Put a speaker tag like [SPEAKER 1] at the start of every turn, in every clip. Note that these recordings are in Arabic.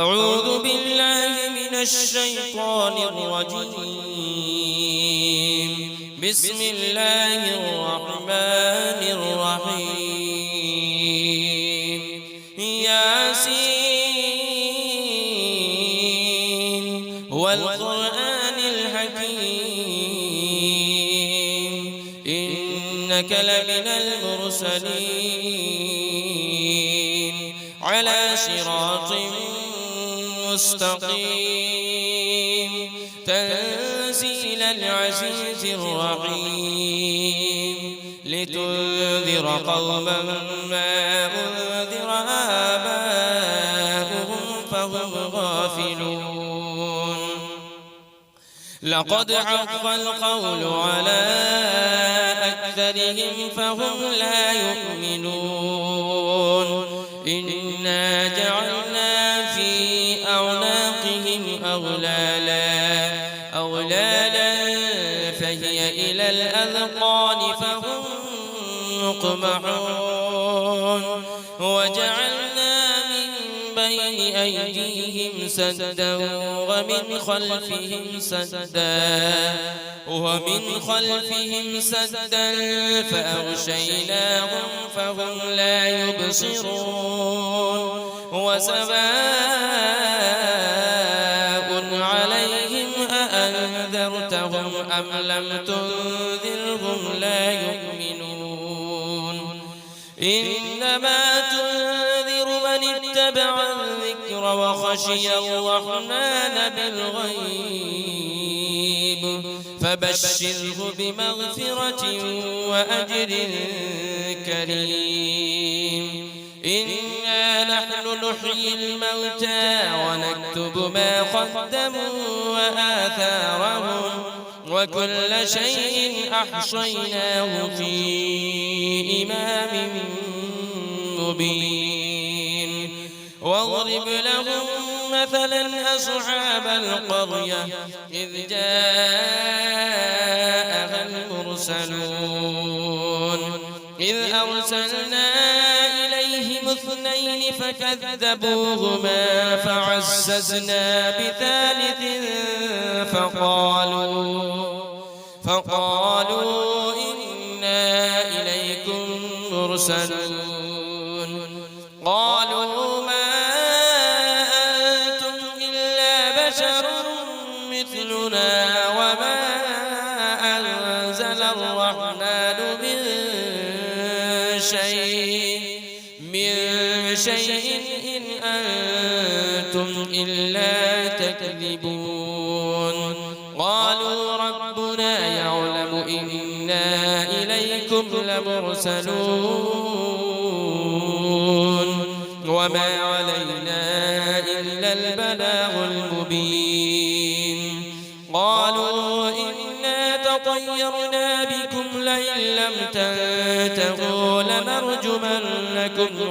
[SPEAKER 1] أعوذ بالله من الشيطان الرجيم. بسم الله الرحمن الرحيم. ياسين والقرآن الحكيم إنك لمن المرسلين على صراط مستقيم تنزيل العزيز الرحيم لتنذر قوما ما أنذر آباؤهم فهم غافلون. لقد حق القول على أكثرهم فهم لا يؤمنون. إنا جعلنا في أعناقهم أغلالا فهي إلى الأذقان فهم مقمحون. وجعلنا من بين أيديهم سدا ومن خلفهم سدا فأغشيناهم فهم لا يبصرون. وسواء عليهم أأنذرتهم أم لم تنذرهم لا يؤمنون. إنما تنذر من اتبع الذكر وخشي الرحمن بالغيب فبشره بمغفرة وأجر كريم. إنا نحن نحيي الموتى ونكتب ما قدموا وآثارهم وكل شيء أحصيناه في إمام مبين. واضرب لهم مثلا أصحاب القرية إذ جاءها المرسلون إذ أرسلنا إليهم اثنين فكذبوهما فعززنا بثالث فقالوا إنا إليكم مرسلون. قالوا ما أنتم إلا بشر مثلنا وما أنزل الرحمن من شيء إن أنتم إلا تكذبون. قالوا ربنا يعلم إنا إليكم لمرسلون وما علينا إلا البلاغ المبين. قالوا إنا تطيرنا بكم لئن لم تنتهوا لنرجمنكم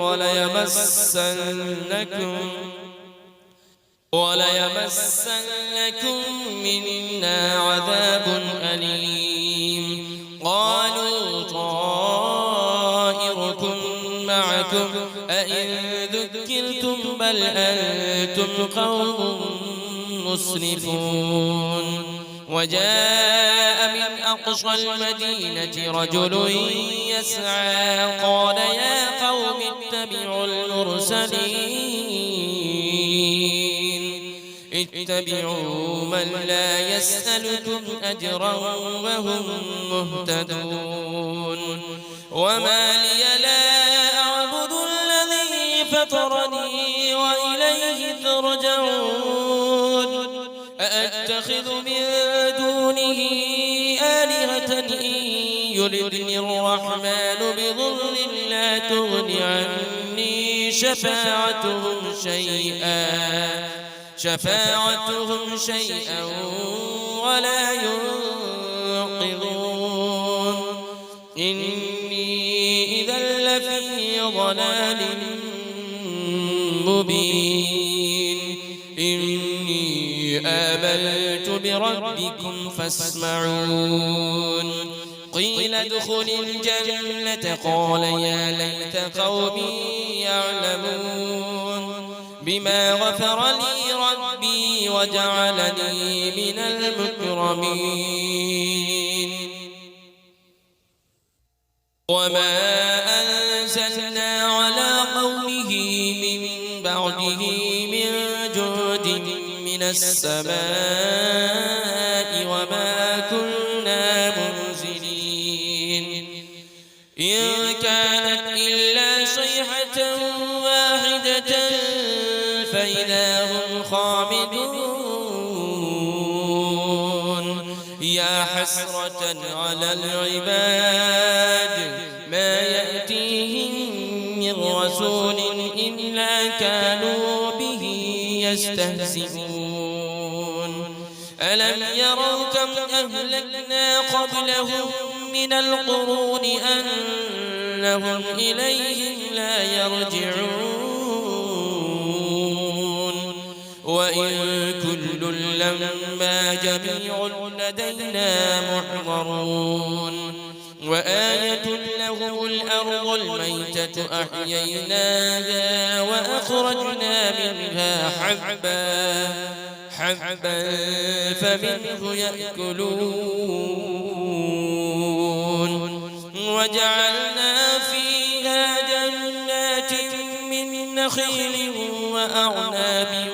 [SPEAKER 1] وليمسنكم منا عذاب أليم. قالوا طائركم معكم أئن ذكرتم بل أنتم قوم مسرفون. وجاء من أقصى المدينة رجل يسعى قال يا قوم اتبعوا من لا يسألكم أجرا وهم مهتدون. وما لي لا أعبد الذي فطرني وإليه ترجعون. أأتخذ من دونه آلهة إن يردني الرحمن بضر لا تغن عني شفاعتهم شيئا ولا ينقذون. إني إذا لفي ضلال مبين. إني آمنت بربكم فاسمعون. قيل ادخل الجنة قال يا ليت قومي يعلمون. بما غفر لي ربي وجعلني من المكرمين وما أنزلنا على قومه من بعده من جود من السماء وما كنا منزلين إن كانت إلا صيحة واحدة فإذا هم خامدون يا حسرة على العباد ما يأتيهم من رسول إلا كانوا به يستهزئون ألم يروا كم أهلكنا قبلهم من القرون أنهم إليهم لا يرجعون وإن كل لما جميع لدينا محضرون وآية لهم الأرض الميتة أحييناها وأخرجنا منها حبا فمنه يأكلون وجعلنا فيها جنات من نخيل وأعناب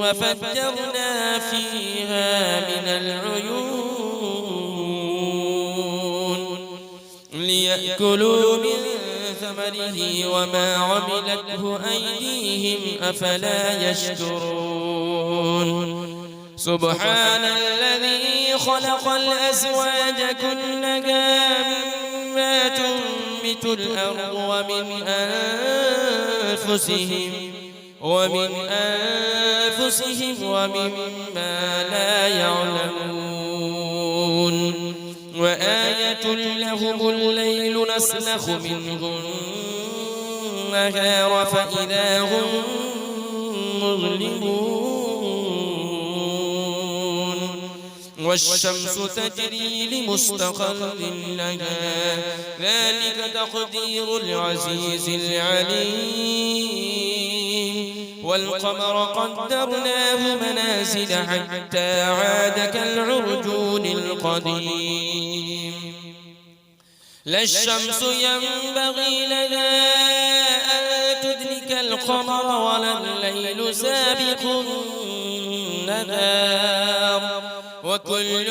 [SPEAKER 1] وفجرنا فيها من العيون ليأكلوا من ثمره وما عملته أيديهم أفلا يشكرون سبحان الذي خلق الأزواج كلها مما تنبت الأرض ومن أنفسهم ومما لا يعلمون وآية لهم الليل نسلخ منه النهار فإذا هم مظلمون والشمس تجري لمستقر لها ذلك تقدير العزيز العليم والقمر قدرناه منازل حتى عاد كالعرجون القديم لا الشمس ينبغي لها أن تدرك القمر ولا الليل سابق النهار وكل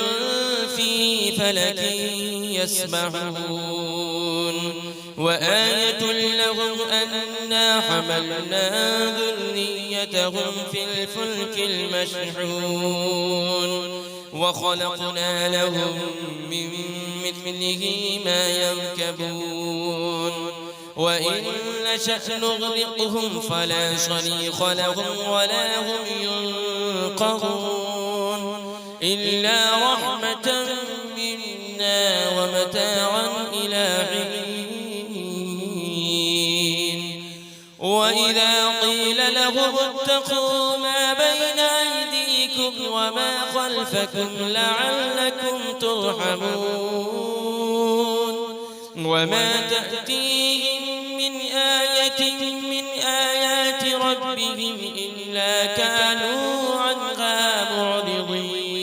[SPEAKER 1] في فلك يسبحون وآية لهم أنا حملنا ذريتهم في الفلك المشحون وخلقنا لهم من مثله ما يركبون وإن نشأ نغرقهم فلا صريخ لهم ولا هم ينقذون إلا رحمة منا ومتاعا إلى حين وإذا قيل لهم اتقوا ما بين أيديكم وما خلفكم لعلكم ترحمون وما تأتيهم من آية من آيات ربهم إلا كانوا عنها معرضين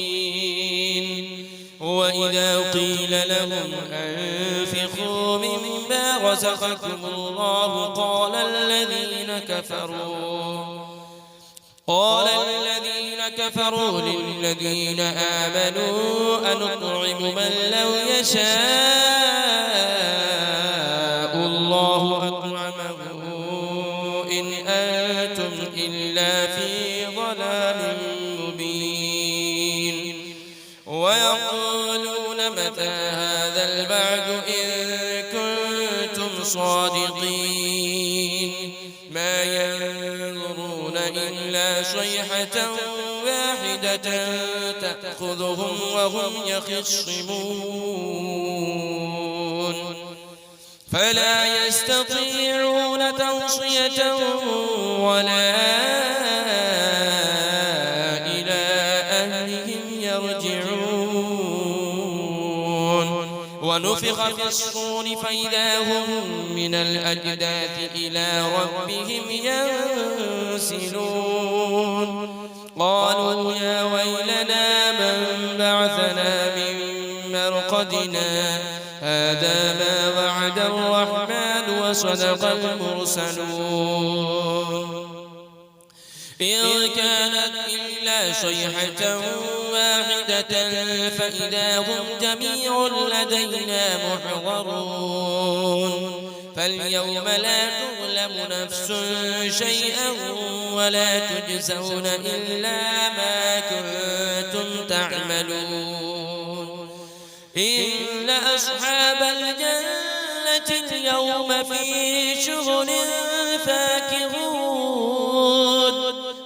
[SPEAKER 1] وإذا قيل لهم أنفقوا مما رزقكم الله قال الذين كفروا للذين آمنوا أنطعم من لو يشاء الله أطعمه إن أنتم إلا في ضلال مبين ويقولون متى هذا البعد إن كنتم صادقين ما ينظرون إلا صيحة واحدة تأخذهم وهم يخصمون فلا يستطيعون توصية ولا إلى أهلهم يرجعون ونفخ في الصور فإذا هم من الأجداث إلى ربهم ينسلون قالوا يا ويلنا من بعثنا من مرقدنا هذا ما وعد الرحمن وصدق المرسلون إن كانت إلا صيحة واحدة فإذا هم جميع لدينا محضرون فاليوم لا تظلم نفس شيئا ولا تجزون إلا ما كنتم تعملون إن أصحاب الجنة اليوم في شغل فاكهون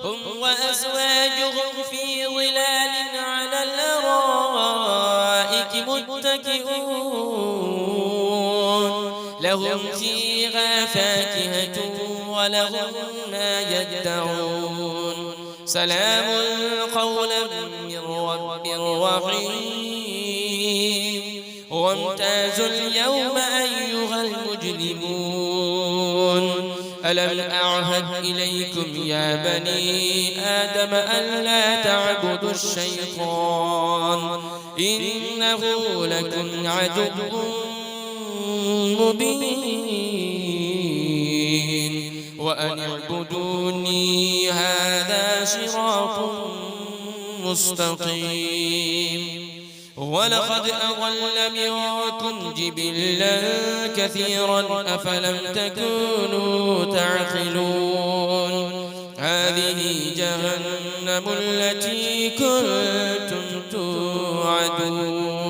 [SPEAKER 1] هم وأزواجهم في ظلال على الأرائك متكئون لهم فيها فاكهة ولهم ما يدعون سلام قولا من رب رحيم وامتازوا اليوم أيها المجرمون ألم أعهد إليكم يا بني آدم ألا تعبدوا الشيطان إنه لكم عدو مبين وأن اعبدوني هذا صراط مستقيم ولقد أضل منكم جبلا كثيرا أفلم تكونوا تعقلون هذه جهنم التي كنتم توعدون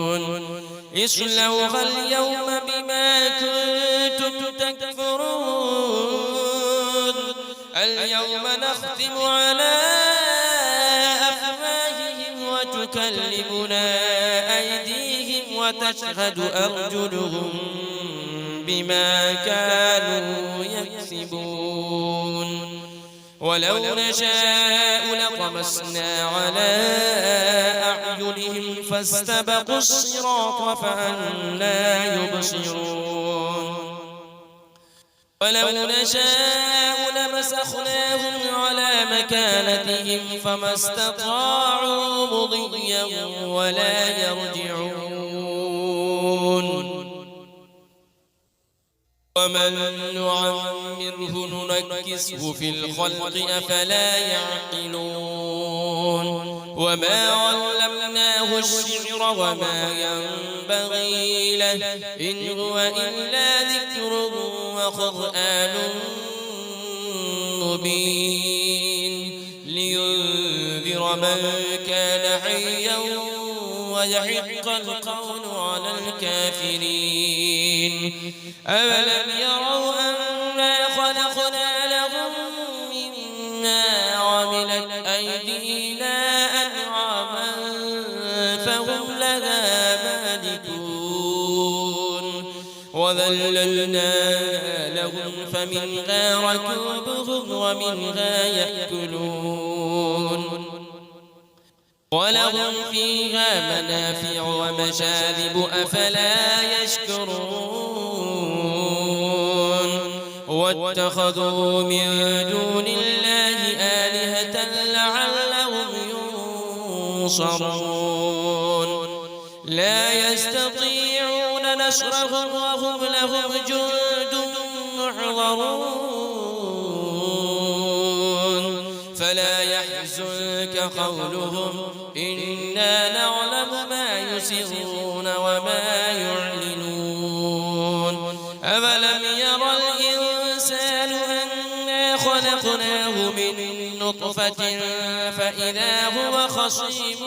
[SPEAKER 1] اصلوها اليوم بما كنتم تكفرون اليوم نختم على أفواههم وتكلمنا أيديهم وتشهد أرجلهم بما كانوا يكسبون ولو نشاء لطمسنا على أعينهم فاستبقوا الصراط فأنى يبصرون ولو نشاء لمسخناهم على مكانتهم فما استطاعوا مضيا ولا يرجعون ومن نعمره ننكسه في الخلق أفلا يعقلون وما علمناه الشعر وما ينبغي له إن هو إلا ذكر وقرآن مبين لينذر من كان حيا ويحق القول على الكافرين أولم يروا أنا خلقنا لهم مما عملت أيدينا أنعاما فهم لها مالكون وذللناها لهم فمنها ركوبهم ومنها يأكلون ولهم فيها منافع ومشارب أفلا يشكرون واتخذوا من دون الله آلهة لعلهم ينصرون لا يستطيعون نصرهم وهم لهم جند محضرون فلا يحزنك قولهم إنا نعلم ما يسرون وما يعلنون أولم يرى الإنسان أنا خلقناه من نطفة فإذا هو خصيم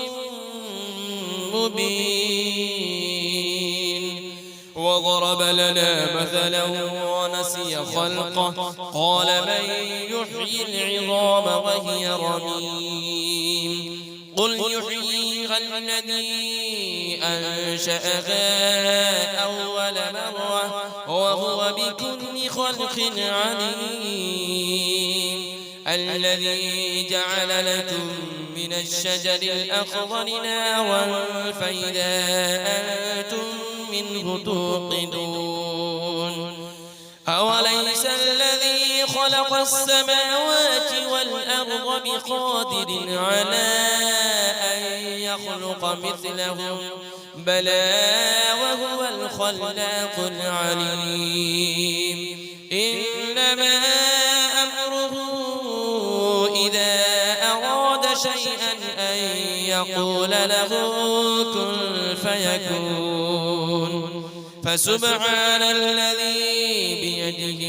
[SPEAKER 1] مبين وضرب لنا مثلا ونسي خلقه قال من يحيي العظام وهي رميم قل يحييها الذي أنشأها أول مرة وهو بكل خلق عليم الذي جعل لكم من الشجر الأخضر نارا فإذا أنتم منه توقدون أوليس الذي خلق السماوات والأرض بقادر على أن يخلق مثلهم بلى وهو الخلاق العليم إنما أمره إذا أراد شيئا أن يقول له كن فيكون فسبحان الذي بيده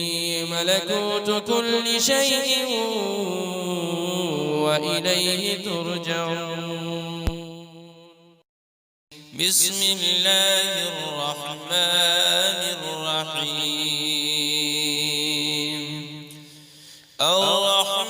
[SPEAKER 1] ملكوت كل شيء وإليه ترجعون بسم الله الرحمن الرحيم